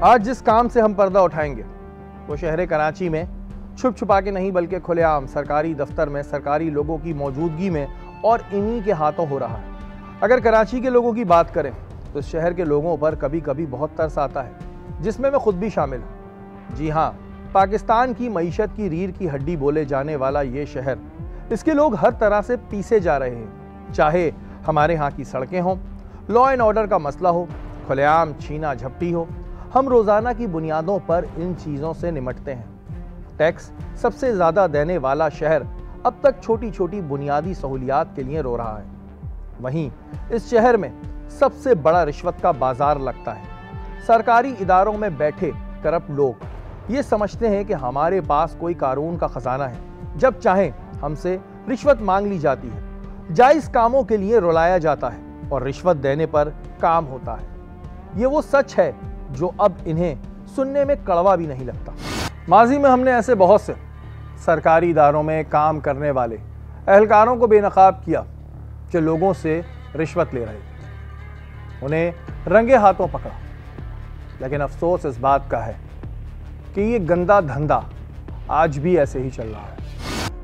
आज जिस काम से हम पर्दा उठाएंगे वो शहर कराची में छुप छुपा के नहीं बल्कि खुलेआम सरकारी दफ्तर में सरकारी लोगों की मौजूदगी में और इन्हीं के हाथों हो रहा है। अगर कराची के लोगों की बात करें तो इस शहर के लोगों पर कभी कभी बहुत तरस आता है, जिसमें मैं खुद भी शामिल हूँ। जी हाँ, पाकिस्तान की मईशत की रीढ़ की हड्डी बोले जाने वाला ये शहर, इसके लोग हर तरह से पीसे जा रहे हैं। चाहे हमारे यहाँ की सड़कें हों, लॉ एंड ऑर्डर का मसला हो, खुलेआम छीना झपटी हो, हम रोज़ाना की बुनियादों पर इन चीज़ों से निमटते हैं। टैक्स सबसे ज़्यादा देने वाला शहर अब तक छोटी छोटी बुनियादी सहूलियात के लिए रो रहा है। वहीं इस शहर में सबसे बड़ा रिश्वत का बाजार लगता है। सरकारी इदारों में बैठे करप्ट लोग ये समझते हैं कि हमारे पास कोई कानून का खजाना है, जब चाहें हमसे रिश्वत मांग ली जाती है। जायज़ कामों के लिए रुलाया जाता है और रिश्वत देने पर काम होता है। ये वो सच है जो अब इन्हें सुनने में कड़वा भी नहीं लगता। माजी में हमने ऐसे बहुत से सरकारी इदारों में काम करने वाले एहलकारों को बेनकाब किया जो लोगों से रिश्वत ले रहे थे। उन्हें रंगे हाथों पकड़ा, लेकिन अफसोस इस बात का है कि ये गंदा धंधा आज भी ऐसे ही चल रहा है।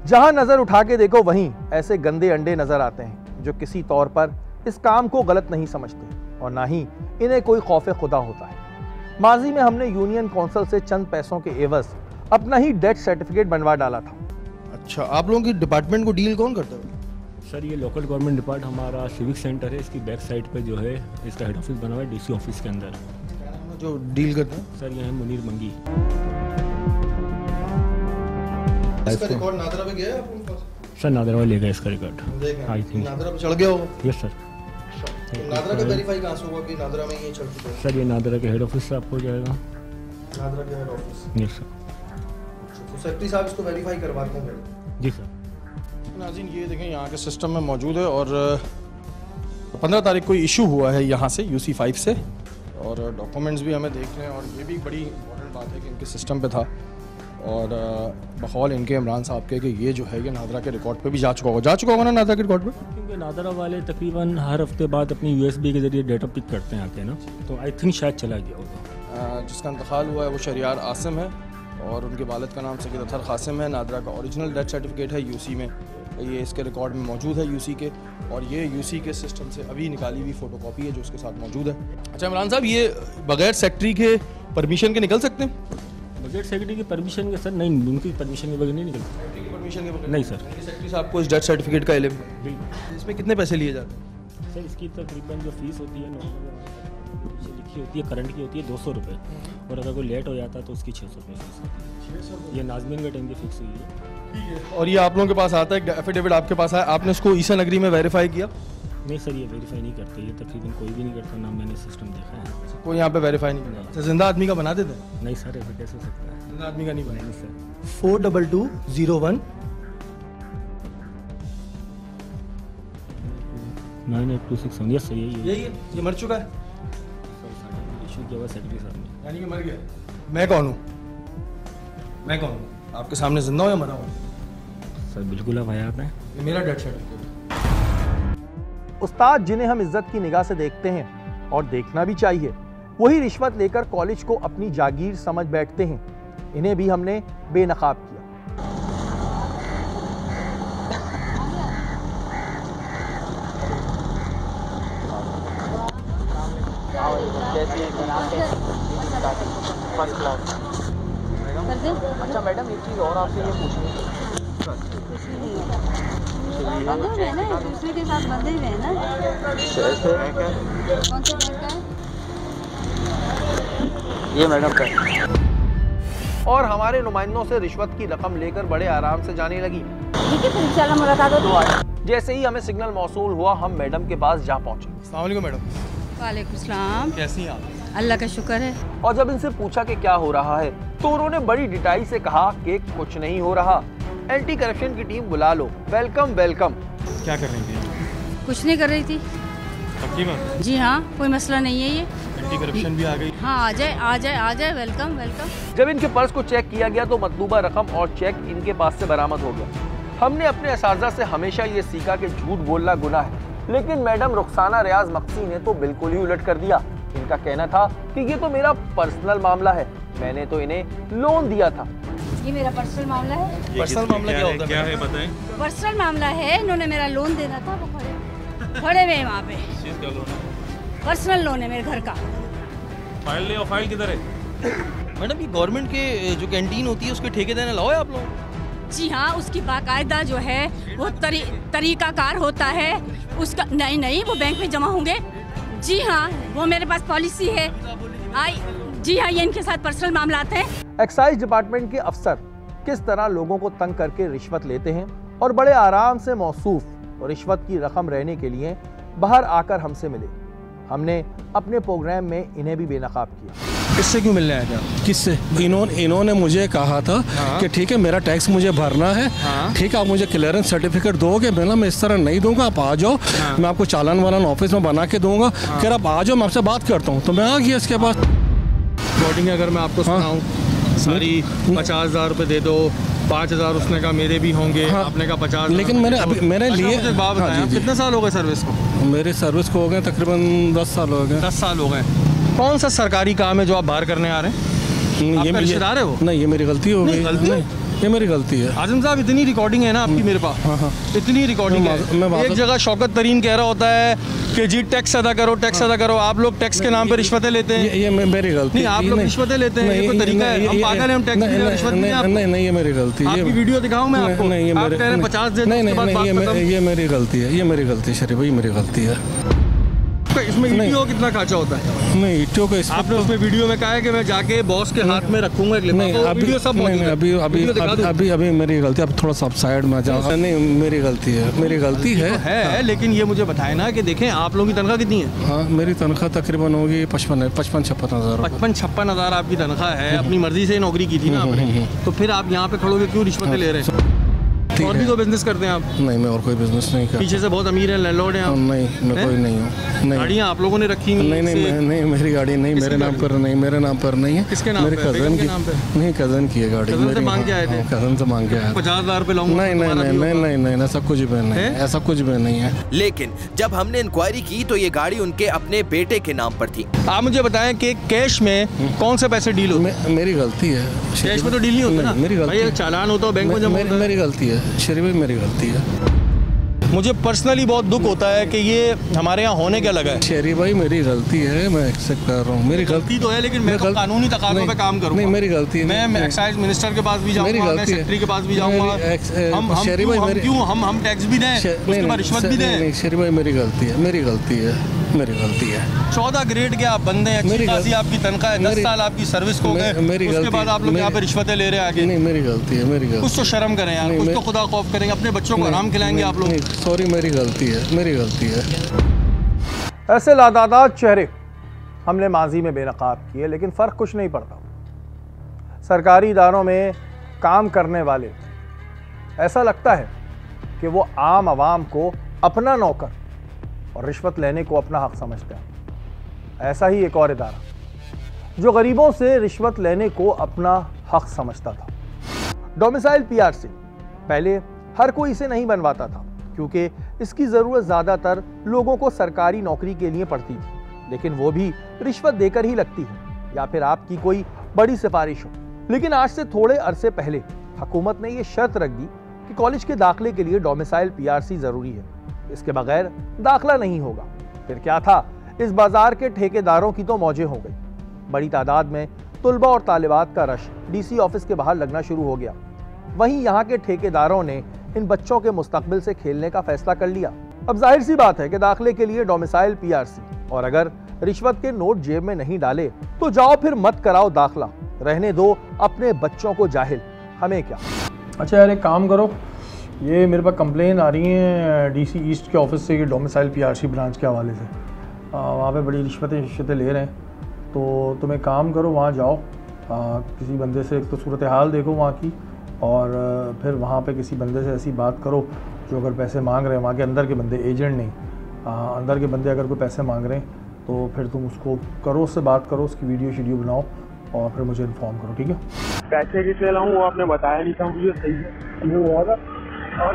जहां नजर उठा के देखो वहीं ऐसे गंदे अंडे नजर आते हैं जो किसी तौर पर इस काम को गलत नहीं समझते और ना ही इन्हें कोई खौफ खुदा होता है। माजी में हमने यूनियन काउंसिल से चंद पैसों के एवज अपना ही डेथ सर्टिफिकेट बनवा डाला था। अच्छा, आप लोगों की डिपार्टमेंट को डील कौन करता है? सर ये लोकल गवर्नमेंट डिपार्ट हमारा सिविक सेंटर है, इसकी बैक साइड पे जो है इसका हेड ऑफिस बना हुआ है डीसी ऑफिस के अंदर। जो डील करते हैं सर ये है मुनीर मंगी। इसका रिकॉर्ड नादरा पे गया है आपके पास? सर नादरा वाले ले गए इसका रिकॉर्ड। आई थिंक नादरा पे चढ़ गया होगा। Yes sir. तो नादरा का वेरीफाई कहां से होगा कि नादरा में ये चढ़ चुका है? सर ये नादरा के हेड ऑफिस से आपको जाएगा। नादरा के हेड ऑफिस? Yes sir. तो सेक्रेटरी साहब इसको वेरीफाई करवाते हैं। जी सर। नाज़रीन ये देखें यहाँ के सिस्टम में मौजूद है और 15 तारीख को इशू हुआ है यहाँ से UC5 से, और डॉक्यूमेंट्स भी हमें देख रहे हैं। और ये भी बड़ी इंपॉर्टेंट बात है कि इनके सिस्टम पे था और बकौल इनके इमरान साहब के कि ये जो है ये नादरा के रिकॉर्ड पे भी जा चुका होगा ना नादरा के रिकॉर्ड पे, क्योंकि नादरा वाले तकरीबन हर हफ्ते बाद अपनी USB के जरिए डेटा पिक करते हैं आके ना, तो आई थिंक शायद चला गया होगा। जिसका इंतकाल हुआ है वो शरियार आसिम है और उनके वालिद का नाम सकीद अतर कासिम है। नादरा का ओरिजिनल डेथ सर्टिफिकेट है UC में, ये इसके रिकॉर्ड में मौजूद है UC के, और ये UC के सिस्टम से अभी निकाली हुई फ़ोटोकॉपी है जो उसके साथ मौजूद है। अच्छा इमरान साहब, ये बगैर सेक्रेटरी के परमिशन के निकल सकते हैं? बगैर सेक्रेटरी की परमिशन के सर नहीं, उनकी परमिशन के बगैर नहीं निकलते। परमिशन के बगैर नहीं सर। सेक्रेटरी साहब को इस डेथ सर्टिफिकेट का इल्म है? इसमें कितने पैसे लिए जाते हैं? सर इसकी तकरीबन जो फीस होती है नीचे लिखी होती है, करंट की होती है 200 रुपये, और अगर कोई लेट हो जाता है तो उसकी 600 रुपये फीस होती है। ये नाज़मीन के टाइम की फिक्स हुई है। और ये आप लोगों के पास आता है एफिडेविट आपके पास आया, आपने इसको ईसा नगरी में वेरीफाई किया? नहीं सर, ये वेरीफाई नहीं करते, ये तकरीबन कोई भी नहीं करता, ना मैंने सिस्टम देखा है। कोई यहाँ पे वेरीफाई नहीं करता? अच्छा, जिंदा आदमी का बना देते हैं? नहीं सर, ऐसा कैसे हो सकता है? जिंदा आदमी का नहीं बना सर। 42201 98267। यस सर, यही है। ये मर चुका है? इशू किया हुआ सेक्रेटरी साहब ने। यानी कि मर गया। मैं कौन हूँ? मैं कौन हूँ? आपके सामने जिंदा हो या मरा हूँ? सर बिल्कुल आप हयात हैं। ये मेरा डेथ सर्टिफिकेट। उस्ताद जिन्हें हम इज्जत की निगाह से देखते हैं और देखना भी चाहिए, वही रिश्वत लेकर कॉलेज को अपनी जागीर समझ बैठते हैं। इन्हें भी हमने बेनकाब किया। अच्छा मैडम, एक चीज़ और आपसे ये पूछनी है। दूसरे के साथ बंधे हुए हैं ना? कौन से बैंक का है? ये मैडम का। और हमारे नुमाइंदों से रिश्वत की रकम लेकर बड़े आराम से जाने लगी। ठीक है, फिर इंशाल्लाह मुलाकात होगी। जैसे ही हमें सिग्नल मौसूल हुआ, हम मैडम के पास जा पहुंचे। अस्सलाम वालेकुम मैडम। वालेकुम सलाम। कैसी हैं आप? अल्लाह का शुक्र है। और जब इनसे पूछा कि क्या हो रहा है तो उन्होंने बड़ी डिटेल से कहा कि कुछ नहीं हो रहा, एंटी करप्शन की टीम बुला लो, वेलकम वेलकम। क्या कर रही थी? कुछ नहीं कर रही थी। तकरीबन? जी हाँ, कोई मसला नहीं है। ये एंटी करप्शन भी आ गई? हाँ, आ जाए आ जाए आ जाए, वेलकम वेलकम। जब इनके पर्स को चेक किया गया तो मतलूबा रकम और चेक इनके पास से बरामद हो गया। हमने अपने असातिज़ा से हमेशा ये सीखा कि झूठ बोलना गुनाह है, लेकिन मैडम रुखसाना रियाज मक्सी ने तो बिल्कुल ही उलट कर दिया। इनका कहना था कि ये तो मेरा पर्सनल मामला है, मैंने तो इन्हें लोन दिया था। ये मेरा पर्सनल मामला है। पर्सनल मामला क्या होता है? क्या है बताएं? पर्सनल मामला है, इन्होंने मेरा लोन देना था, वो खड़े हुए वहाँ पे। चीज का लोन है? पर्सनल लोन है मेरे घर का। फाइल ले, और फाइल किधर है? मैडम ये गवर्नमेंट के जो कैंटीन होती है उसके ठेके देने लाओ आप लोग। जी हाँ, उसकी बाकायदा जो है वो तरीकाकार होता है उसका। नहीं, वो बैंक में जमा होंगे। जी हाँ, वो मेरे पास पॉलिसी है। जी हाँ, ये इनके साथ पर्सनल मामला आते हैं। एक्साइज डिपार्टमेंट के अफसर किस तरह लोगों को तंग करके रिश्वत लेते हैं और बड़े आराम से मौसूफ और रिश्वत की रकम रहने के लिए बाहर आकर हमसे मिले। हमने अपने प्रोग्राम में इन्हें भी बेनकाब किया। किससे क्यों मिलने आए थे आप? किससे? इन्होंने मुझे कहा था कि ठीक है मेरा टैक्स मुझे भरना है, ठीक है आप मुझे क्लियरेंस सर्टिफिकेट दोगे। मैं इस तरह नहीं दूंगा, आप आ जाओ, मैं आपको चालान वालान ऑफिस में बना के दूंगा। फिर आप आ जाओ, मैं आपसे बात करता हूँ। तो मैं आ गया इसके बाद। रिकॉर्डिंग अगर मैं आपको सुनाऊं सारी, 50,000 रुपये दे दो, 5,000 उसने कहा मेरे भी होंगे, आपने कहा 50,000। लेकिन मैंने लिए। कितने साल हो गए सर्विस को? मेरी सर्विस को हो गए तकरीबन 10 साल हो गए। 10 साल हो गए। कौन सा सरकारी काम है जो आप बाहर करने आ रहे हैं? आपका रिश्तेदार है वो? नहीं, ये मेरी गलती हो गई। ये मेरी गलती है। आजम साहब, इतनी रिकॉर्डिंग है ना आपकी मेरे पास। हाँ। इतनी रिकॉर्डिंग है। एक जगह शौकत तरीन कह रहा होता है कि जी टैक्स अदा करो, टैक्स अदा करो। आप लोग टैक्स के नाम पे रिश्वतें लेते हैं। ये मेरी गलती नहीं, आप लोग रिश्वतें लेते हैं, ये कोई तरीका है? हम पागल हैं, हम टैक्स नहीं, रिश्वत नहीं है। नहीं, ये मेरी गलती है। आपकी वीडियो दिखाऊं मैं आपको? नहीं, आप कह रहे हैं 50 दे। नहीं, ये मेरी गलती है। ये मेरी गलती है शरीफ भाई, मेरी गलती है। इसमें ईटीओ कितना खर्चा होता है? नहीं, ईटीओ का आपने उसमें वीडियो में कहा है कि मैं जाके बॉस के हाथ में रखूंगा एक लिफाफा। नहीं, वीडियो सब अभी मेरी गलती। अब थोड़ा सा साइड में जाओ। नहीं, मेरी गलती है, मेरी गलती है। लेकिन ये मुझे बताए ना कि देखें आप लोगों की तनख्वाह कितनी है? हाँ, मेरी तनख्वाह तकरीबन होगी 55-56 हज़ार। 55-56 हज़ार आपकी तनख्वाह है। अपनी मर्जी से नौकरी की थी ना आपने, तो फिर आप यहाँ पे खड़ोगे क्यों रिश्वतें ले रहे हैं? और भी कोई बिजनेस करते हैं आप? नहीं, मैं और कोई बिजनेस नहीं करता। पीछे से बहुत अमीर हैं, लैंडलॉर्ड हैं आप? नहीं, मैं कोई नहीं हूँ। गाड़ियाँ आप लोगों ने रखी? नहीं, मेरी गाड़ी नहीं, मेरे नाम पर नहीं, मेरे नाम पर नहीं है। किसके नाम? मेरे कजन की। नहीं, कजन की है गाड़ी। कजन से मांग के आए थे? कजन से मांग के आए। 50,000 रुपये लाऊंगा? नहीं, ऐसा कुछ भी नहीं है, ऐसा कुछ भी नहीं है। लेकिन जब हमने इंक्वायरी की तो ये गाड़ी उनके अपने बेटे के नाम पर थी। आप मुझे बताएं कि कैश में कौन से पैसे डील होते? मेरी गलती है। कैश में तो डील नहीं होता ना। मेरी गलती। चालान होता है बैंक में जमा होता है। मेरी गलती है शरीफ भाई, मेरी गलती है। मुझे पर्सनली बहुत दुख होता है कि ये हमारे यहाँ होने क्या लगा है। शरीफ भाई, मेरी गलती है, मैं एक्सेप्ट कर रहा हूँ। मेरी गलती तो है, लेकिन मैं तो कानूनी तकाज़ों पे काम करूँगा। नहीं, मेरी गलती है। मैं एक्साइज मिनिस्टर के पास भी जाऊँगा, मैं सेक्रेटरी के पास भी जाऊँगा। हम टैक्स भी दें, उसके बाद रिश्वत भी दें। शरीफ भाई, मेरी गलती है, मेरी गलती है। 14 ग्रेड के आप बंदे हैं, अच्छी खासी आपकी तनख्वाह है, 10 साल आपकी सर्विस को गए, उसके बाद आप लोग यहाँ पे रिश्वतें ले रहे हैं आगे। नहीं, मेरी गलती है। कुछ तो शर्म करें यार, कुछ तो खुदा खौफ करेंगे। अपने बच्चों को आराम खिलाएंगे आप लोग। सॉरी, मेरी गलती है। ऐसे लातादाद चेहरे हमने माजी में बेनकाब किए, लेकिन फ़र्क कुछ नहीं पड़ता। सरकारी इदारों में काम करने वाले ऐसा लगता है कि वो आम आवाम को अपना नौकर और रिश्वत लेने को अपना हक समझते हैं। ऐसा ही एक और इदारा जो गरीबों से रिश्वत लेने को अपना हक समझता था, डोमिसाइल पीआरसी। पहले हर कोई इसे नहीं बनवाता था क्योंकि इसकी ज़रूरत ज़्यादातर लोगों को सरकारी नौकरी के लिए पड़ती थी, लेकिन वो भी रिश्वत देकर ही लगती है या फिर आपकी कोई बड़ी सिफारिश हो। लेकिन आज से थोड़े अरसे पहले हुकूमत ने ये शर्त रख दी कि कॉलेज के दाखिले के लिए डोमिसाइल पीआरसी ज़रूरी है, इसके बगैर दाखिला नहीं होगा। फिर क्या था, इस बाजार के ठेकेदारों की तो मौजें हो गई। बड़ी तादाद में तुलबा और तालिबात का रश डीसी ऑफिस के बाहर लगना शुरू हो गया। वहीं यहाँ के ठेकेदारों ने इन बच्चों के मुस्तकबिल से खेलने का फैसला कर लिया। अब जाहिर सी बात है कि दाखिले के लिए डोमिसाइल पीआरसी, और अगर रिश्वत के नोट जेब में नहीं डाले तो जाओ फिर मत कराओ दाखिला, रहने दो अपने बच्चों को जाहिल, हमें क्या। अच्छा यार, एक काम करो, ये मेरे पास कंप्लेन आ रही है डीसी ईस्ट के ऑफिस से, ये डोमिसाइल पीआरसी ब्रांच के हवाले से वहाँ पे बड़ी रिश्वतें ले रहे हैं। तो तुम एक काम करो, वहाँ जाओ, किसी बंदे से एक तो सूरत हाल देखो वहाँ की, और फिर वहाँ पे किसी बंदे से ऐसी बात करो जो अगर पैसे मांग रहे हैं, वहाँ के अंदर के बंदे, एजेंट नहीं, अंदर के बंदे अगर कोई पैसे मांग रहे हैं तो फिर तुम उसको करो, उससे बात करो, उसकी वीडियो बनाओ और फिर मुझे इन्फॉर्म करो, ठीक है। पैसे कितने लाऊं वो आपने बताया नहीं था मुझे, सही है वो हुआ था। और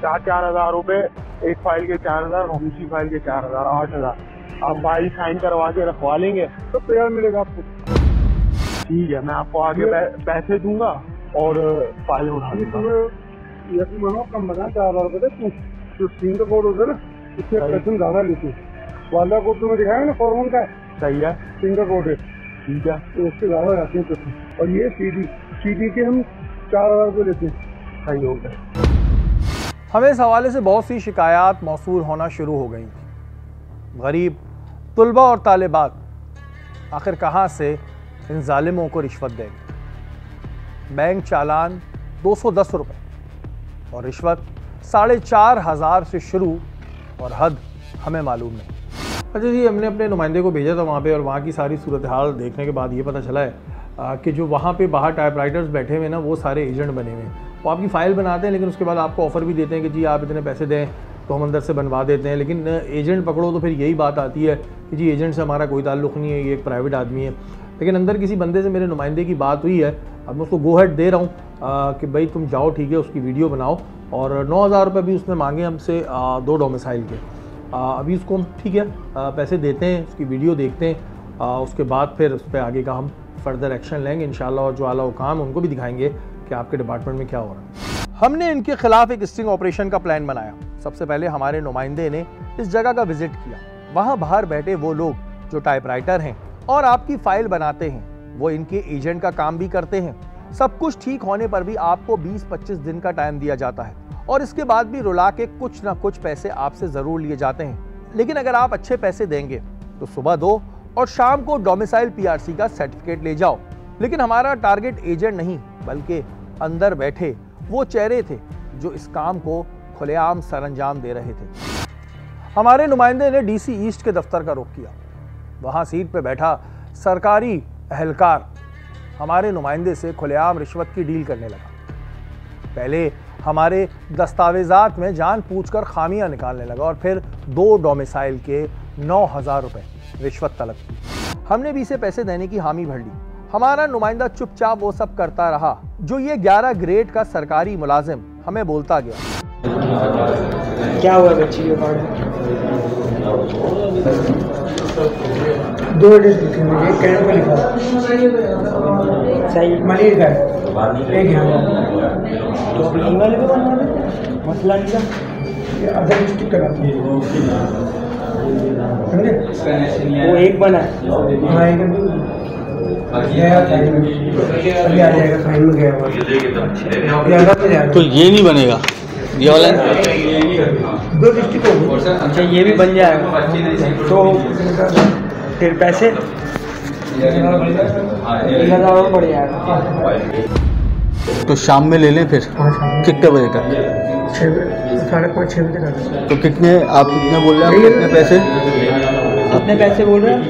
4,000 रुपये एक फाइल के 4,000 और दूसरी फाइल के 4,000, 8,000। आप भाई साइन करवा के रखवा लेंगे तो तैयार मिलेगा आपको। ठीक है, मैं आपको आगे पैसे दूंगा और फाइल उठा दूंगा। कम बना 4,000 रुपये जो सिंह कोड होता है ना, इससे पैसे ज्यादा लेते वाला कोड तुम्हें दिखाया ना, फॉर्मल का सही है, सिंह कोड है, ठीक है, तो उससे ज्यादा जाते हैं पैसे। और ये सीडी के हम 4,000 रुपये लेते हैं। सही हो गया। हमें इस हवाले से बहुत सी शिकायत मौसूल होना शुरू हो गई थी। गरीब तुलबा और तालिबात आखिर कहाँ से इन जालिमों को रिश्वत देंगे? बैंक चालान 210 रुपये और रिश्वत 4,500 से शुरू और हद हमें मालूम नहीं। अच्छा जी, हमने अपने नुमाइंदे को भेजा था वहाँ पे और वहाँ की सारी सूरत हाल देखने के बाद ये पता चला है कि जो वहाँ पे बाहर टाइपराइटर्स बैठे हुए ना, वो सारे एजेंट बने हुए हैं। वो आपकी फ़ाइल बनाते हैं, लेकिन उसके बाद आपको ऑफ़र भी देते हैं कि जी आप इतने पैसे दें तो हम अंदर से बनवा देते हैं। लेकिन एजेंट पकड़ो तो फिर यही बात आती है कि जी एजेंट से हमारा कोई ताल्लुक़ नहीं है, ये एक प्राइवेट आदमी है। लेकिन अंदर किसी बंदे से मेरे नुमाइंदे की बात हुई है, अब मैं उसको गो हेड दे रहा हूँ कि भाई तुम जाओ, ठीक है, उसकी वीडियो बनाओ। और 9,000 रुपये भी उसने मांगे हमसे 2 डोमिसाइल के। अभी उसको हम ठीक है पैसे देते हैं, उसकी वीडियो देखते हैं, उसके बाद फिर उस पर आगे का हम फर्दर एक्शन लेंगे इंशाल्लाह। और जो आला हुकाम उनको भी दिखाएंगे कि आपके डिपार्टमेंट में क्या हो रहा है। हमने इनके खिलाफ एक स्टिंग ऑपरेशन का प्लान बनाया। सबसे पहले हमारे नुमाइंदे ने इस जगह का विजिट किया। वहाँ बाहर बैठे वो लोग जो टाइपराइटर हैं और आपकी फाइल बनाते हैं, वो इनके एजेंट का काम भी करते हैं। सब कुछ ठीक होने पर भी आपको 20-25 दिन का टाइम दिया जाता है और इसके बाद भी रुला के कुछ ना कुछ पैसे आपसे ज़रूर लिए जाते हैं। लेकिन अगर आप अच्छे पैसे देंगे तो सुबह दो और शाम को डोमिसाइल पीआरसी का सर्टिफिकेट ले जाओ। लेकिन हमारा टारगेट एजेंट नहीं बल्कि अंदर बैठे वो चेहरे थे जो इस काम को खुलेआम सरअंजाम दे रहे थे। हमारे नुमाइंदे ने डीसी ईस्ट के दफ्तर का रुख किया। वहाँ सीट पे बैठा सरकारी अहलकार हमारे नुमाइंदे से खुलेआम रिश्वत की डील करने लगा। पहले हमारे दस्तावेजात में जान पूछकर खामियां निकालने लगा और फिर 2 डोमिसाइल के 9,000 रुपये रिश्वत तलब की। हमने भी इसे पैसे देने की हामी भर ली। हमारा नुमाइंदा चुपचाप वो सब करता रहा जो ये 11 ग्रेड का सरकारी मुलाजिम हमें बोलता गया। क्या हुआ बच्ची के कार्ड? 2 एड्रेस लिखे मुझे, एक कैंप पे लिखा सही मनी लिखा है, एक यहाँ तो अब ई वाले पे बनवा देते, मसला नहीं था, ये अदर डिस्ट्रिक्ट का समझे। वो एक बना है, हाँ एक गया अभी आ जाएगा, फाइन में गया हुआ तो ये नहीं बनेगा ये वाला 2 डिस्ट्रिक्ट हो गए। अच्छा ये भी बन जाएगा तो फिर पैसे 1,000 और बढ़ जाएगा। तो शाम में ले लें फिर कितने बजे तक? 5:30-6 बजे तक। तो कितने आप कितने बोल रहे हैं? कितने पैसे? कितने पैसे बोल रहे हैं?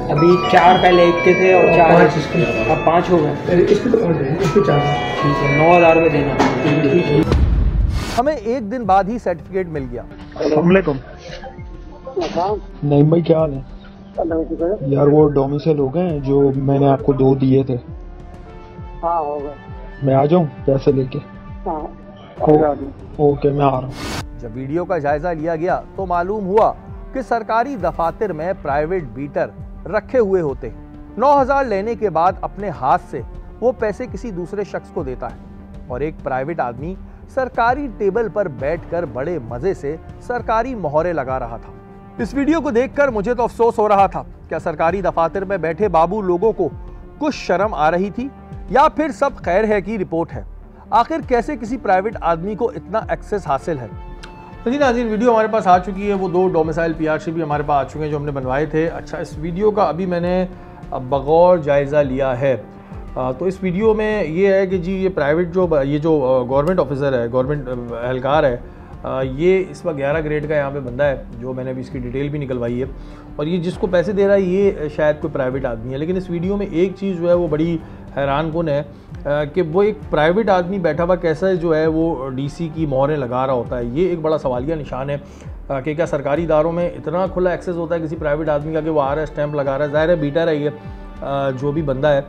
अभी 4 पहले 1 के थे और 4 अब 5 हो गए। इसके तो 4 ठीक है, 9,000 रुपये देना। हमें एक दिन बाद ही सर्टिफिकेट मिल गया। नहीं भाई क्या हाल है यार? वो डोमिसाइल हो गए जो मैंने आपको 2 दिए थे। हाँ हो गए। मैं आ जाऊँ पैसे लेके? हाँ ओके मैं आ रहा हूँ। जब वीडियो का जायजा लिया गया तो मालूम हुआ कि सरकारी दफातर में प्राइवेट बीटर रखे हुए होते हैं। 9,000 लेने के बाद अपने हाथ से वो पैसे किसी दूसरे शख्स को देता है और एक प्राइवेट आदमी सरकारी टेबल पर बैठकर बड़े मजे से सरकारी मोहरे लगा रहा था। इस वीडियो को देखकर मुझे तो अफसोस हो रहा था, क्या सरकारी दफातर में बैठे बाबू लोगों को कुछ शर्म आ रही थी या फिर सब खैर है की रिपोर्ट है? आखिर कैसे किसी प्राइवेट आदमी को इतना एक्सेस हासिल है? तो जी नाज़रीन, वीडियो हमारे पास आ चुकी है। वो 2 डोमिसाइल पीआरसी भी हमारे पास आ चुके हैं जो हमने बनवाए थे। अच्छा, इस वीडियो का अभी मैंने बगौर जायज़ा लिया है। तो इस वीडियो में ये है कि जी ये प्राइवेट जो गवर्नमेंट ऑफिसर है, गवर्नमेंट एहलकार है, ये इस वक्त 11 ग्रेड का यहाँ पे बंदा है जो मैंने अभी इसकी डिटेल भी निकलवाई है। और ये जिसको पैसे दे रहा है ये शायद कोई प्राइवेट आदमी है। लेकिन इस वीडियो में एक चीज़ जो है वो बड़ी हैरान कुन है कि वो एक प्राइवेट आदमी बैठा हुआ कैसे जो है वो डीसी की मोहरें लगा रहा होता है। ये एक बड़ा सवालिया निशान है कि क्या सरकारी इदारों में इतना खुला एक्सेस होता है किसी प्राइवेट आदमी का कि वो आ रहा है, स्टैंप लगा रहा है। ज़ाहिर है बीटर है ये जो भी बंदा है।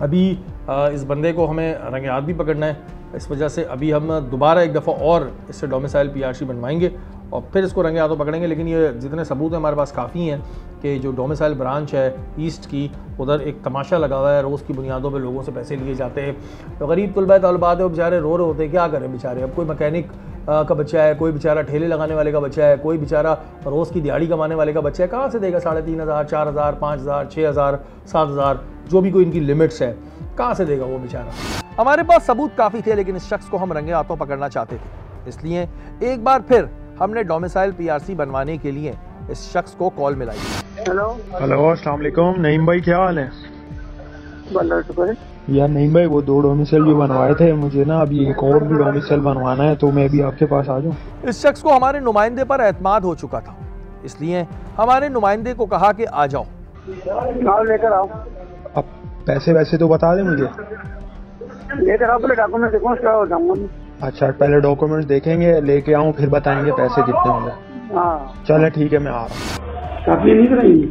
अभी इस बंदे को हमें रंगे हाथ भी पकड़ना है, इस वजह से अभी हम दोबारा एक दफ़ा और इससे डोमिसाइल पीआरसी बनवाएंगे और फिर इसको रंगे हाथों पकड़ेंगे। लेकिन ये जितने सबूत हैं हमारे पास काफ़ी हैं कि जो डोमिसाइल ब्रांच है ईस्ट की, उधर एक तमाशा लगा हुआ है, रोज़ की बुनियादों पे लोगों से पैसे लिए जाते हैं। तो गरीब तलबा तलबात है, वो बेचारे रो रहे होते हैं, क्या करें बेचारे। अब कोई मैकेनिक का बच्चा है, कोई बेचारा ठेले लगाने वाले का बच्चा है, कोई बेचारा रोज़ की दिहाड़ी कमाने वाले का बच्चा है, कहाँ से देगा 3,500, 4,000, 5,000, 6,000, 7,000, जो भी कोई इनकी लिमिट्स है, कहाँ से देगा वो बेचारा। हमारे पास सबूत काफ़ी थे, लेकिन इस शख्स को हम रंगे हाथों पकड़ना चाहते थे। इसलिए एक बार फिर हमने डोमिसाइल PRC बनवाने के लिए इस शख्स को कॉल मिलाई। हेलो अस्सलाम वालेकुम। नईम भाई क्या हाल है? यार नईम भाई, वो 2 डोमिसाइल जो बनवाए थे, मुझे ना अभी एक और भी डोमिसाइल बनवाना है, तो मैं भी आपके पास आ जाऊँ? इस शख्स को हमारे नुमाइंदे पर एतमाद हो चुका था, इसलिए हमारे नुमाइंदे को कहा कि आ जाओ, लेकर आओ। अब पैसे वैसे तो बता दें मुझे। लेकर आओ, पहले डॉक्यूमेंट देखो, उसके बाद बताऊंगा। अच्छा, पहले डॉक्यूमेंट्स देखेंगे, लेके आऊँ, फिर बताएंगे पैसे कितने होंगे। हाँ चले ठीक है, मैं आ रहा हूँ। काफी नहीं कराएंगे?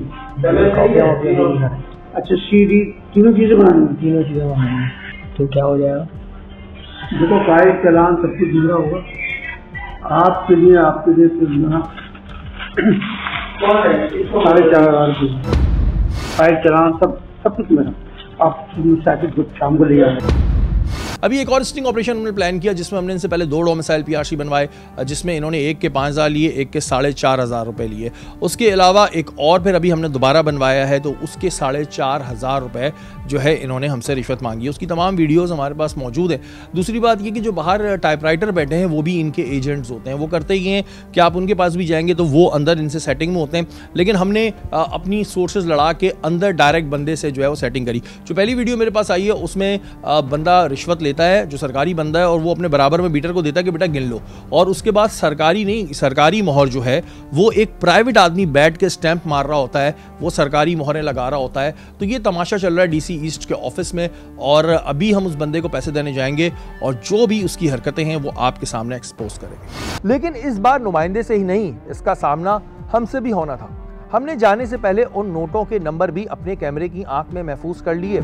अच्छा, CD तीनों चीजें बनानी? तीनों चीजें बनानी। तो क्या हो जाएगा? देखो, फाइल चालान सब कुछ दूसरा होगा आपके लिए ₹4,500 फाइल चालान सब कुछ मेरा। आप शाम को ले आए। अभी एक और स्टिंग ऑपरेशन हमने प्लान किया, जिसमें हमने इनसे पहले 2 डोमिसाइल PRC बनवाए, जिसमें इन्होंने एक के 5,000 लिए, एक के 4,500 रुपये लिए। उसके अलावा एक और फिर अभी हमने दोबारा बनवाया है, तो उसके 4,500 रुपये जो है इन्होंने हमसे रिश्वत मांगी है। उसकी तमाम वीडियोज़ हमारे पास मौजूद है। दूसरी बात ये कि जो बाहर टाइपराइटर बैठे हैं वो भी इनके एजेंट्स होते हैं। वो करते ही हैं कि आप उनके पास भी जाएंगे तो वो अंदर इनसे सेटिंग में होते हैं, लेकिन हमने अपनी सोर्सेज लड़ा के अंदर डायरेक्ट बंदे से जो है वो सेटिंग करी। जो पहली वीडियो मेरे पास आई है उसमें बंदा रिश्वत लेता है, जो सरकारी बंदा है, और वो अपने बराबर में बीटर को देता है कि बेटा गिन लो, और उसके बाद सरकारी मोहर जो है वो एक प्राइवेट आदमी बैठ के स्टैंप मार रहा होता है, वो सरकारी मोहरें लगा रहा होता है। तो ये तमाशा चल रहा है DC ईस्ट के ऑफिस में, और अभी हम उस बंदे को पैसे देने जाएंगे और जो भी उसकी हरकतें हैं वो आपके सामने एक्सपोज करेंगे। लेकिन इस बार नुमाइंदे से ही नहीं, इसका सामना हमसे भी होना था। हमने जाने से पहले उन नोटों के नंबर भी अपने कैमरे की आंख में महफूज कर लिए।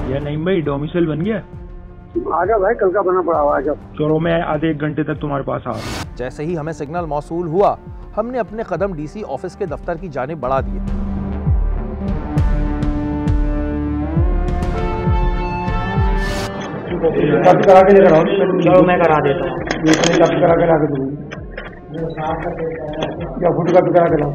यार नईम भाई, डोमिसाइल बन गया? आ जाओ भाई, कल का बना पड़ा हुआ, आ जाओ। चलो, मैं आधे 1 घंटे तक तुम्हारे पास आ रहा हूँ। जैसे ही हमें सिग्नल मौसूल हुआ, हमने अपने कदम DC ऑफिस के दफ्तर की जानिब बढ़ा दिए। कॉपी करा के लेकर आओ। चलो, मैं करा देता हूँ। कॉपी करा के ला के दूँगी, या फोटो कॉपी करा के लाओ।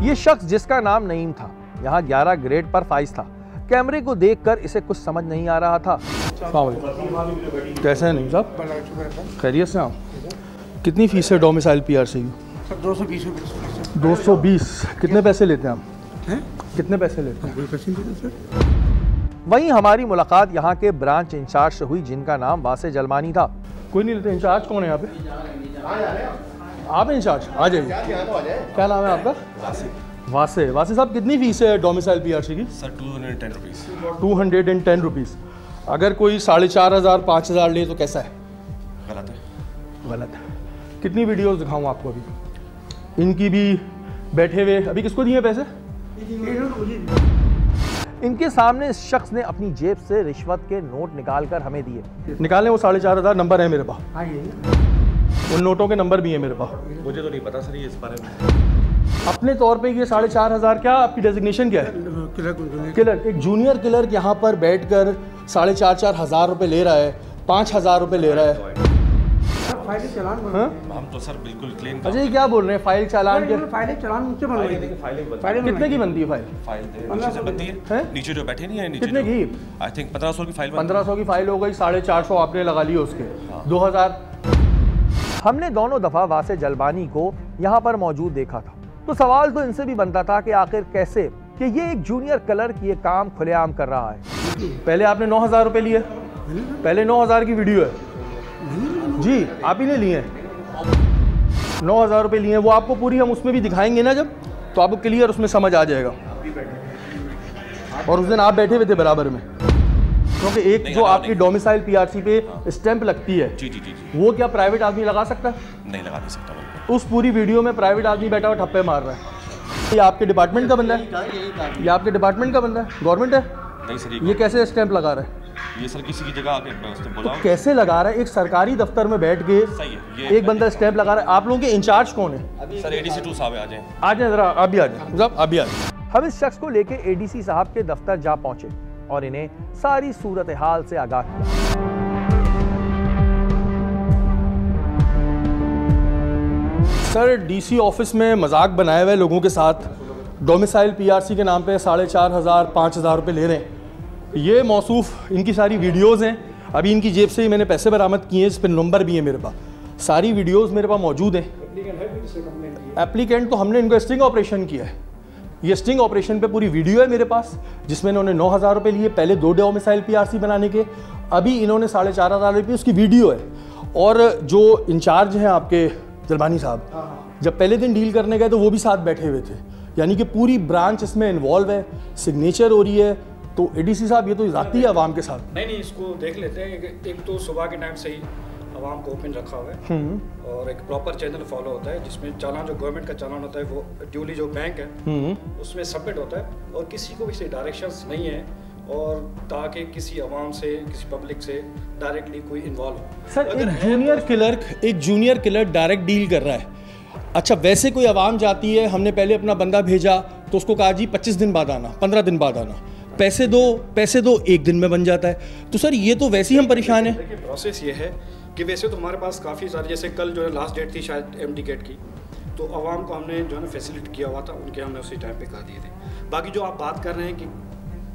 ये शख्स जिसका नाम नईम था, यहाँ 11 ग्रेड पर फाइज था। कैमरे को देखकर इसे कुछ समझ नहीं आ रहा था। कैसे हैं नईम साहब? खैरियत से? आप कितनी फीस है डोमिसाइल PRC की? 220। 220। कितने पैसे लेते हैं आप? कितने पैसे लेते हैं? वहीं हमारी मुलाकात यहाँ के ब्रांच इंचार्ज से हुई, जिनका नाम वासे जलमानी था। कोई नहीं लेते। इंचार्ज कौन है यहाँ पे? आप इंचार्ज? आ जाइए। क्या नाम है आपका? वासे। वासे साहब, कितनी फीस है डोमिसाइल PRC की? Sir 210 rupees. 210 रुपीज़। अगर कोई 4,500 5,000 ले तो कैसा है? गलत है। गलत है। कितनी वीडियोस दिखाऊं आपको? अभी इनकी भी बैठे हुए। अभी किसको दिए पैसे? इनके सामने इस शख्स ने अपनी जेब से रिश्वत के नोट निकालकर हमें दिए। निकालें, वो 4,500 नंबर है मेरे पास। उन नोटों के नंबर भी है मेरे पास। मुझे तो नहीं पता सर ये इस बारे में। अपने तौर पे ये 4,500 क्या आपकी डेजिग्नेशन क्या है? किलर। एक जूनियर क्लर्क यहाँ पर बैठकर 4,500 रुपये ले रहा है, 5,000 रुपये ले रहा है। फाइल चालान हम तो सर बिल्कुल क्लीन। अच्छा, ये क्या बोल रहे हैं? फाइल चालान के? फाइल चालान मुझसे बनवाई। कितने की बनती है फाइल? नीचे से बनती है। नीचे जो बैठे नहीं है नीचे। कितने की? आई थिंक 1500 की फाइल। 1500 की फाइल हो गई। 450 आपने लगा लिए उसके। 2000। हमने दोनों दफा वासे जलबानी को यहाँ पर मौजूद देखा था, तो सवाल तो इनसे भी बनता था कि आखिर कैसे कि ये एक जूनियर क्लर्क ये काम खुलेआम कर रहा है। पहले आपने 9,000 रुपए लिए, पहले 9,000 की वीडियो है जी, आप ही ने लिए हैं 9,000 रुपए लिए हैं। वो आपको पूरी हम उसमें भी दिखाएंगे ना जब, तो आपको क्लियर उसमें समझ आ जाएगा। और उस दिन आप बैठे हुए थे बराबर में, क्योंकि एक जो आपकी डोमिसाइल पीआरसी पे स्टैंप लगती है जी, वो क्या प्राइवेट आदमी लगा सकता है? नहीं लगा नहीं सकता। उस पूरी वीडियो में प्राइवेट आदमी बैठा हुआ ठप्पे मार रहा है। ये आपके डिपार्टमेंट का बंदा है? ये आपके डिपार्टमेंट का बंदा है? गवर्नमेंट है? नहीं सर, ये कैसे स्टैंप लगा रहा है? ये सर किसी की जगह आके बोला तो कैसे लगा रहा है? एक सरकारी दफ्तर में बैठ के एक बंदा स्टैंप लगा रहा है। आप लोगों के इंचार्ज कौन है? सर एडीसी 2 साहब आ जाएं। आ जाए जरा, आप भी आ जाए, आप भी आ जाए। हम इस शख्स को लेके एडीसी साहब के दफ्तर जा पहुंचे और इन्हें सारी सूरत हाल से आगाह किया। सर डीसी ऑफिस में मजाक बनाए हुए लोगों के साथ डोमिसाइल पीआरसी के नाम पे 4,500 5,000 रुपये ले रहे हैं। ये मौसूफ इनकी सारी वीडियोस हैं। अभी इनकी जेब से ही मैंने पैसे बरामद किए हैं, इस पर नंबर भी है मेरे पास, सारी वीडियोस मेरे पास मौजूद हैं। एप्लीकेंट तो हमने इनको स्टिंग ऑपरेशन किया है। ये स्टिंग ऑपरेशन पे पूरी वीडियो है मेरे पास, जिसमें इन्होंने 9,000 रुपये लिए पहले 2 डोमिसाइल पीआरसी बनाने के, अभी इन्होंने 4,500 रुपये, उसकी वीडियो है। और जो इंचार्ज हैं आपके जलबानी साहब, जब पहले दिन डील करने गए तो वो भी साथ बैठे हुए थे, यानी कि पूरी ब्रांच इसमें इन्वॉल्व है, सिग्नेचर हो रही है। तो एडीसी साहब ये तो जाती है आवाम के साथ। नहीं, इसको देख लेते हैं। एक तो सुबह के टाइम से ही आवाम को ओपन रखा हुआ है और एक प्रॉपर चैनल फॉलो होता है, जिसमें चालान जो गवर्नमेंट का चालान होता है वो ड्यूली जो बैंक है उसमें सबमिट होता है और किसी को भी डायरेक्शंस नहीं है, और ताकि किसी आवाम से, किसी पब्लिक से डायरेक्टली कोई इन्वॉल्व हो। सर एक जूनियर क्लर्क डायरेक्ट डील कर रहा है। अच्छा, वैसे कोई आवाम जाती है, हमने पहले अपना बंदा भेजा तो उसको कहा जी 25 दिन बाद आना, 15 दिन बाद आना, पैसे दो 1 दिन में बन जाता है। तो सर ये तो वैसे ही हम परेशान हैं। देखिए प्रोसेस ये है कि वैसे तो हमारे पास काफ़ी सारे, जैसे कल जो है लास्ट डेट थी शायद एम टिकट की, तो आवाम को हमने जो है ना फैसिलिट किया हुआ था, उनके हमने उसी टाइम पे कर दिए थे। बाकी जो आप बात कर रहे हैं कि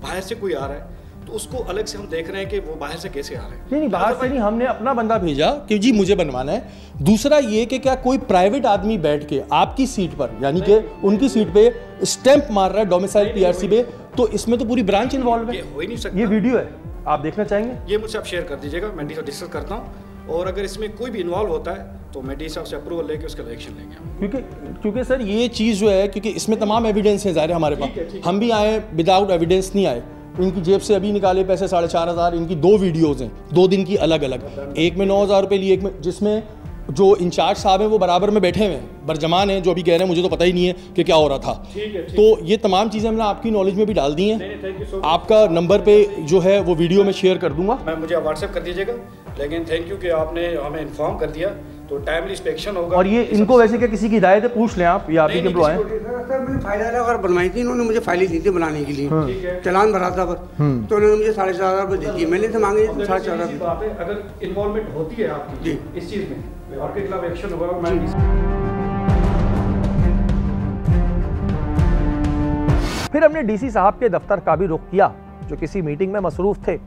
बाहर से कोई आ रहा है, तो उसको अलग से हम देख रहे हैं कि वो बाहर से कैसे आ रहे हैं। नहीं, बाहर से नहीं, हमने अपना बंदा भेजा कि जी मुझे बनवाना है। दूसरा ये कि क्या कोई प्राइवेट आदमी बैठ के आपकी सीट पर, यानी कि उनकी सीट पे स्टैंप मार रहा है डोमिसाइल पीआरसी पे, तो इसमें तो पूरी ब्रांच इन्वॉल्व है। ये हो ही नहीं सकता। ये वीडियो है, आप देखना चाहेंगे? ये मुझसे आप शेयर कर दीजिएगा, मैं डी से डिस्कस करता हूँ, और अगर इसमें कोई भी इन्वॉल्व होता है तो मैं डी साहब से अप्रूवल लेके उसका एक्शन लेंगे। क्योंकि सर ये चीज़ जो है, क्योंकि इसमें तमाम एविडेंस हैं ज़ाहिर हमारे पास, हम भी आए विदाउट एविडेंस नहीं आए। इनकी जेब से अभी निकाले पैसे 4,500, इनकी 2 वीडियोज़ हैं 2 दिन की अलग अलग, एक में 9,000 रुपये लिए, एक में, जिसमें जो इंचार्ज साहब हैं वो बराबर में बैठे हुए हैं, बरजमान हैं, जो अभी कह रहे हैं मुझे तो पता ही नहीं है कि क्या हो रहा था। तो ये तमाम चीज़ें हमने आपकी नॉलेज में भी डाल दी हैं। आपका नंबर पे जो है वो वीडियो में शेयर कर दूंगा, मैं मुझे व्हाट्सएप कर दीजिएगा। लेकिन थैंक यू कि आपने हमें इन्फॉर्म कर दिया, तो टाइमली इंस्पेक्शन होगा। और ये इनको वैसे क्या किसी की हिदायत है, पूछ लें आप, या आप ही के एम्प्लॉय हैं? सर मैंने फाइल अगर बनवाई थी, इन्होंने मुझे फाइलें दी थी बनाने के लिए, चलान भरा था, तो उन्होंने मुझे 4,500 रुपये दे दिए, मैंने तो मांगे 4,500 रुपये। अगर इन्वॉल्वमेंट होती है आपकी इस चीज़ में, आपके खिलाफ एक्शन होगा। फिर हमने डीसी साहब के दफ्तर का भी रुख किया, जो किसी मीटिंग में मसरूफ थे,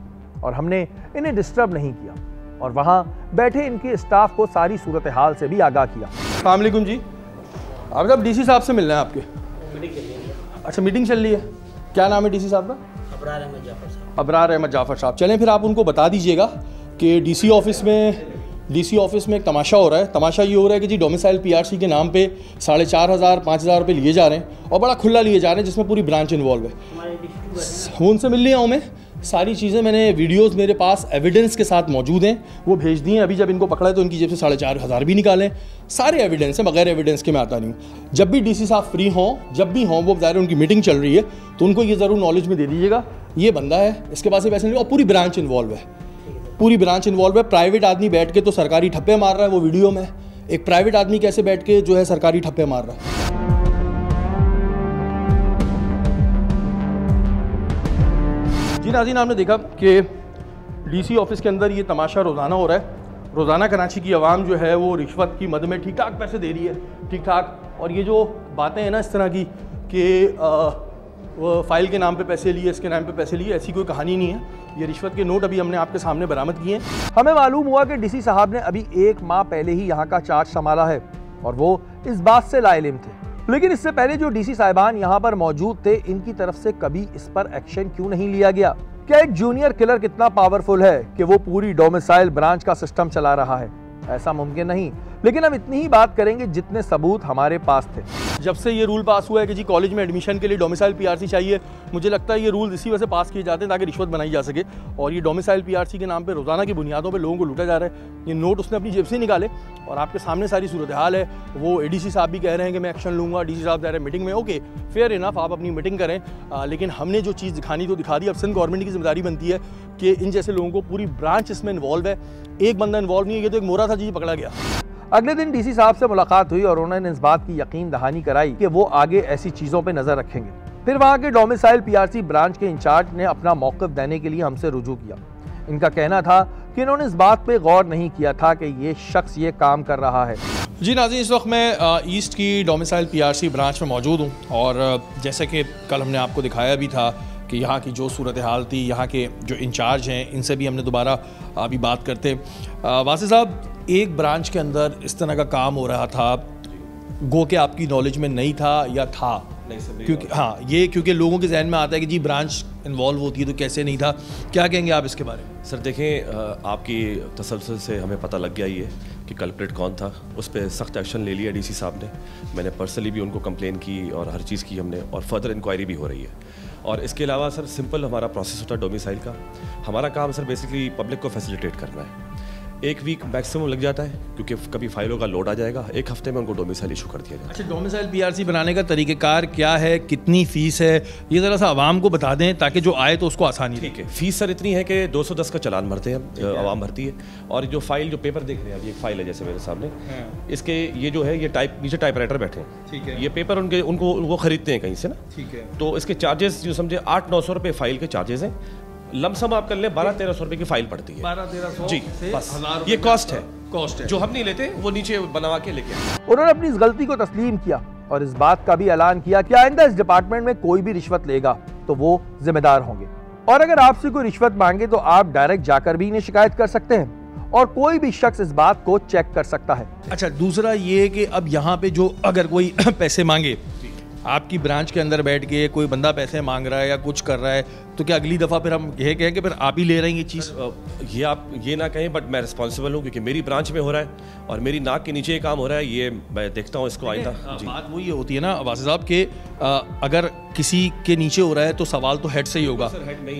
और हमने इन्हें डिस्टर्ब नहीं किया और वहां बैठे इनके स्टाफ को सारी सूरत हाल से भी आगाह किया। अस्सलाम वालेकुम जी, आप जब डीसी साहब से मिलना है आपके? अच्छा, मीटिंग चल रही है। क्या नाम है डीसी साहब का? अबरार अहमद जाफर साहब। चलें फिर आप उनको बता दीजिएगा कि डीसी ऑफिस में एक तमाशा हो रहा है। तमाशा ये हो रहा है कि जी डोमिसाइल पीआरसी के नाम पे 4,500 5,000 रुपये लिए जा रहे हैं, और बड़ा खुला लिए जा रहे हैं, जिसमें पूरी ब्रांच इन्वॉल्व है। उनसे मिल लिया हूँ मैं, सारी चीज़ें मैंने, वीडियोस मेरे पास एविडेंस के साथ मौजूद हैं, वो भेज दी हैं। अभी जब इनको पकड़ा है तो इनकी जेब से 4,500 भी निकालें, सारे एविडेंस हैं, बगैर एविडेंस के मैं आता नहीं हूँ। जब भी डीसी साहब फ्री हों, जब भी हों, वो ज़ाहिर उनकी मीटिंग चल रही है, तो उनको ये ज़रूर नॉलेज में दे दीजिएगा, ये बंदा है, इसके पास पैसे नहीं, और पूरी ब्रांच इन्वॉल्व है, पूरी ब्रांच इन्वॉल्व है। प्राइवेट आदमी बैठ के तो सरकारी ठप्पे मार रहा है, वो वीडियो में एक प्राइवेट आदमी कैसे बैठ के जो है सरकारी ठप्पे मार रहा है। जी नाज़रीन, आपने देखा कि डीसी ऑफिस के अंदर ये तमाशा रोज़ाना हो रहा है। रोज़ाना कराची की आवाम जो है वो रिश्वत की मद में ठीक ठाक पैसे दे रही है, ठीक ठाक। और ये जो बातें हैं ना इस तरह की कि वो फाइल के नाम पे पैसे लिए, इसके नाम पे पैसे लिए, ऐसी कोई कहानी नहीं है। ये रिश्वत के नोट अभी हमने आपके सामने बरामद किए हैं। हमें मालूम हुआ कि डीसी साहब ने अभी 1 माह पहले ही यहाँ का चार्ज संभाला है, और वो इस बात से लाइल्म थे लेकिन इससे पहले जो डीसी साहिबान यहां पर मौजूद थे, इनकी तरफ से कभी इस पर एक्शन क्यों नहीं लिया गया? क्या एक जूनियर किलर कितना पावरफुल है कि वो पूरी डोमिसाइल ब्रांच का सिस्टम चला रहा है? ऐसा मुमकिन नहीं, लेकिन हम इतनी ही बात करेंगे जितने सबूत हमारे पास थे। जब से ये रूल पास हुआ है कि जी कॉलेज में एडमिशन के लिए डोमिसाइल पीआरसी चाहिए, मुझे लगता है ये रूल इसी वजह से पास किए जाते हैं ताकि रिश्वत बनाई जा सके। और ये डोमिसाइल पीआरसी के नाम पे रोजाना की बुनियादों पे लोगों को लूटा जा रहा है। ये नोट उसने अपनी जेब से निकाले और आपके सामने सारी सूरत हाल है। वो एडीसी साहब भी कह रहे हैं कि मैं एक्शन लूंगा, डीसी साहब कह रहे हैं मीटिंग में। ओके, फेयर इनफ, आप अपनी मीटिंग करें, लेकिन हमने जो चीज़ दिखानी तो दिखा दी। अब सिंध गवर्नमेंट की जिम्मेदारी बनती है कि इन जैसे लोगों को, पूरी ब्रांच इसमें इन्वॉल्व है, एक बंदा इन्वॉल्व नहीं है। ये तो एक मोरा था जी, पकड़ा गया। अगले दिन डीसी साहब से मुलाकात हुई और उन्होंने इस बात की यकीन दहानी कराई कि वो आगे ऐसी चीजों पे नजर रखेंगे। फिर वहां के डोमिसाइल पीआरसी ब्रांच के इंचार्ज ने अपना मौक़िफ़ देने के लिए हमसे रुजू किया। इनका कहना था कि इन्होंने इस बात पे गौर नहीं किया था कि ये शख्स ये काम कर रहा है। जी नाज़रीन, इस वक्त मैं ईस्ट की डोमिसाइल पीआरसी ब्रांच में मौजूद हूँ और जैसे कि कल हमने आपको दिखाया भी था कि यहाँ की जो सूरत हाल थी, यहाँ के जो इंचार्ज हैं, इनसे भी हमने दोबारा अभी बात करते। वासी साहब, एक ब्रांच के अंदर इस तरह का काम हो रहा था, गो के आपकी नॉलेज में नहीं था या था? क्योंकि हाँ, ये क्योंकि लोगों के जहन में आता है कि जी ब्रांच इन्वॉल्व होती है तो कैसे नहीं था। क्या कहेंगे आप इसके बारे में? सर देखें, आपकी तसलसल से हमें पता लग गया ये कि कल्प्रिट कौन था। उस पर सख्त एक्शन ले लिया डीसी साहब ने। मैंने पर्सनली भी उनको कंप्लेन की और हर चीज़ की हमने, और फर्दर इंक्वायरी भी हो रही है। और इसके अलावा सर सिंपल हमारा प्रोसेस होता है डोमिसाइल का। हमारा काम सर बेसिकली पब्लिक को फैसिलिटेट करना है। एक वीक मैक्सिमम लग जाता है क्योंकि कभी फाइलों का लोड आ जाएगा, एक हफ्ते में उनको डोमिसाइल इशू कर दिया जाएगा। अच्छा, डोमिसाइल पीआरसी बनाने का तरीक़ेकार क्या है, कितनी फ़ीस है, ये ज़रा सा आवाम को बता दें ताकि जो आए तो उसको आसानी। ठीक है, फ़ीस सर इतनी है कि 210 का चालान भरते हैं, आवाम भरती है। और जो फाइल, जो पेपर देख रहे हैं, अभी एक फाइल है जैसे मेरे सामने, इसके ये जो है, ये नीचे टाइपराइटर बैठे हैं, ठीक है, ये पेपर उनको वो खरीदते हैं कहीं से ना, ठीक है। तो इसके चार्जेस जो समझे 800-900 रुपये फाइल के चार्जेस हैं। लमसम आप कर लें 1200-1300 रुपए की फाइल पड़ती है। 1200-1300 जी, बस ये कॉस्ट है जो हम नहीं लेते, वो नीचे बनवा के लेके। उन्होंने अपनी इस गलती को तस्लीम किया और इस बात का भी ऐलान किया कि आइंदा इस डिपार्टमेंट में कोई भी रिश्वत लेगा तो वो जिम्मेदार होंगे, और अगर आपसे कोई रिश्वत मांगे तो आप डायरेक्ट जाकर भी इन्हें शिकायत कर सकते हैं और कोई भी शख्स इस बात को चेक कर सकता है। अच्छा, दूसरा ये कि अब यहाँ पे जो अगर कोई पैसे मांगे, आपकी ब्रांच के अंदर बैठ के कोई बंदा पैसे मांग रहा है या कुछ कर रहा है, तो क्या अगली दफ़ा फिर हम ये कहें कि फिर आप ही ले रहे हैं ये चीज़? ये आप ये ना कहें, बट मैं रिस्पॉन्सिबल हूँ क्योंकि मेरी ब्रांच में हो रहा है और मेरी नाक के नीचे ये काम हो रहा है। ये मैं देखता हूँ इसको आइंदा। बात वो ये होती है ना वासी साहब के, अगर किसी के नीचे हो रहा है तो सवाल तो हेड से ही होगा।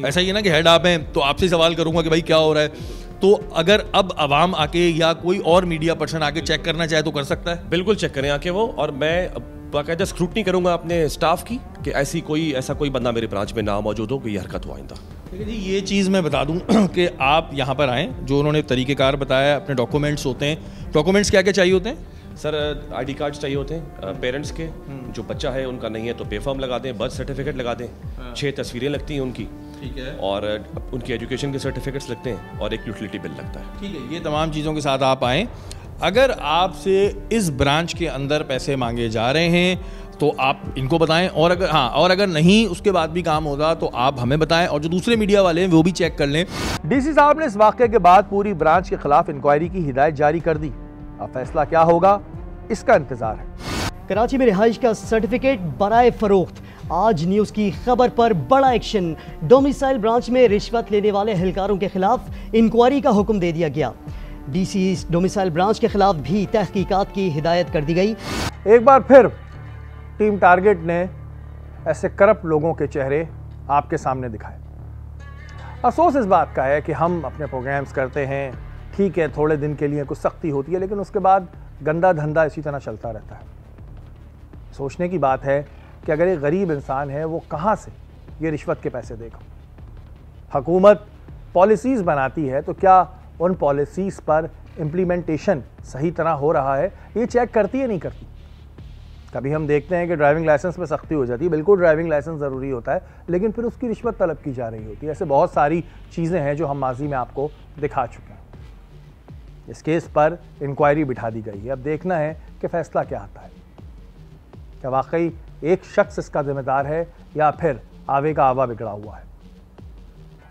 ऐसा ही है ना कि हेड आप हैं तो आपसे सवाल करूँगा कि भाई क्या हो रहा है। तो अगर अब आवाम आके या कोई और मीडिया पर्सन आके चेक करना चाहे तो कर सकता है? बिल्कुल चेक करें आके वो, और मैं बाकायदा स्क्रूटनी करूंगा अपने स्टाफ की कि ऐसा कोई बंदा मेरे ब्रांच में ना मौजूद हो कि ये हरकत हो आइंदा। ठीक है जी, ये चीज़ मैं बता दूं कि आप यहाँ पर आएँ, जो उन्होंने तरीक़ेकार बताया, अपने डॉक्यूमेंट्स होते हैं। डॉक्यूमेंट्स क्या क्या चाहिए होते हैं सर? आईडी कार्ड चाहिए होते हैं पेरेंट्स के, जो बच्चा है उनका नहीं है तो पे फॉर्म लगा दें, बर्थ सर्टिफिकेट लगा दें, 6 तस्वीरें लगती हैं उनकी, ठीक है, और उनकी एजुकेशन के सर्टिफिकेट्स लगते हैं और एक यूटिलिटी बिल लगता है। ठीक है, ये तमाम चीज़ों के साथ आप आएँ। अगर आपसे इस ब्रांच के अंदर पैसे मांगे जा रहे हैं तो आप इनको बताएं, और अगर नहीं उसके बाद भी काम होगा तो आप हमें बताएं, और जो दूसरे मीडिया वाले हैं वो भी चेक कर लें। डीसी साहब ने इस वाक़े के बाद पूरी ब्रांच के खिलाफ इंक्वायरी की हिदायत जारी कर दी। अब फैसला क्या होगा, इसका इंतजार है। कराची में रिहाइश का सर्टिफिकेट बराए फरोख्त। आज न्यूज़ की खबर पर बड़ा एक्शन। डोमिसाइल ब्रांच में रिश्वत लेने वाले एहलकारों के खिलाफ इंक्वायरी का हुक्म दे दिया गया। डीसी डोमिसाइल ब्रांच के खिलाफ भी तहकीकात की हिदायत कर दी गई। एक बार फिर टीम टारगेट ने ऐसे करप्ट लोगों के चेहरे आपके सामने दिखाए। अफसोस इस बात का है कि हम अपने प्रोग्राम्स करते हैं, ठीक है, थोड़े दिन के लिए कुछ सख्ती होती है, लेकिन उसके बाद गंदा धंधा इसी तरह चलता रहता है। सोचने की बात है कि अगर एक गरीब इंसान है, वो कहाँ से ये रिश्वत के पैसे देगा। हुकूमत पॉलिसीज़ बनाती है तो क्या उन पॉलिसीज़ पर इम्प्लीमेंटेशन सही तरह हो रहा है, ये चेक करती है नहीं करती। कभी हम देखते हैं कि ड्राइविंग लाइसेंस में सख्ती हो जाती है, बिल्कुल ड्राइविंग लाइसेंस ज़रूरी होता है, लेकिन फिर उसकी रिश्वत तलब की जा रही होती है। ऐसे बहुत सारी चीज़ें हैं जो हम माजी में आपको दिखा चुके हैं। इस केस पर इंक्वायरी बिठा दी गई है। अब देखना है कि फैसला क्या आता है। क्या वाकई एक शख्स इसका जिम्मेदार है या फिर आवे का आवा बिगड़ा हुआ है।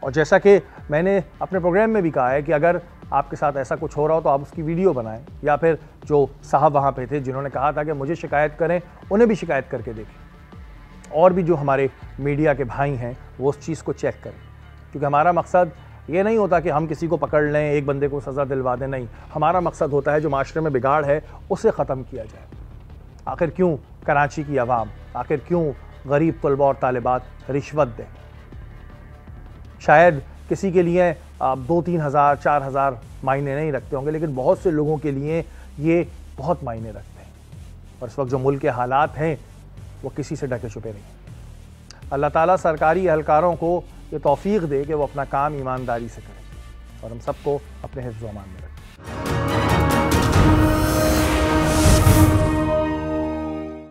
और जैसा कि मैंने अपने प्रोग्राम में भी कहा है कि अगर आपके साथ ऐसा कुछ हो रहा हो तो आप उसकी वीडियो बनाएं, या फिर जो साहब वहाँ पे थे जिन्होंने कहा था कि मुझे शिकायत करें, उन्हें भी शिकायत करके देखें। और भी जो हमारे मीडिया के भाई हैं वो उस चीज़ को चेक करें, क्योंकि हमारा मकसद ये नहीं होता कि हम किसी को पकड़ लें, एक बंदे को सज़ा दिलवा दें, नहीं। हमारा मकसद होता है जो माशरे में बिगाड़ है उसे ख़त्म किया जाए। आखिर क्यों कराची की आवाम, आखिर क्यों गरीब तलबा और तालिबात रिश्वत दें? शायद किसी के लिए 2-3 हज़ार 4 हज़ार मायने नहीं रखते होंगे, लेकिन बहुत से लोगों के लिए ये बहुत मायने रखते हैं। और इस वक्त जो मुल्क के हालात हैं वो किसी से ढके छुपे नहीं। अल्लाह ताला सरकारी एहलकारों को ये तौफीक दे कि वो अपना काम ईमानदारी से करें और हम सबको अपने हिफ्ज़-ओ-अमान में रखें।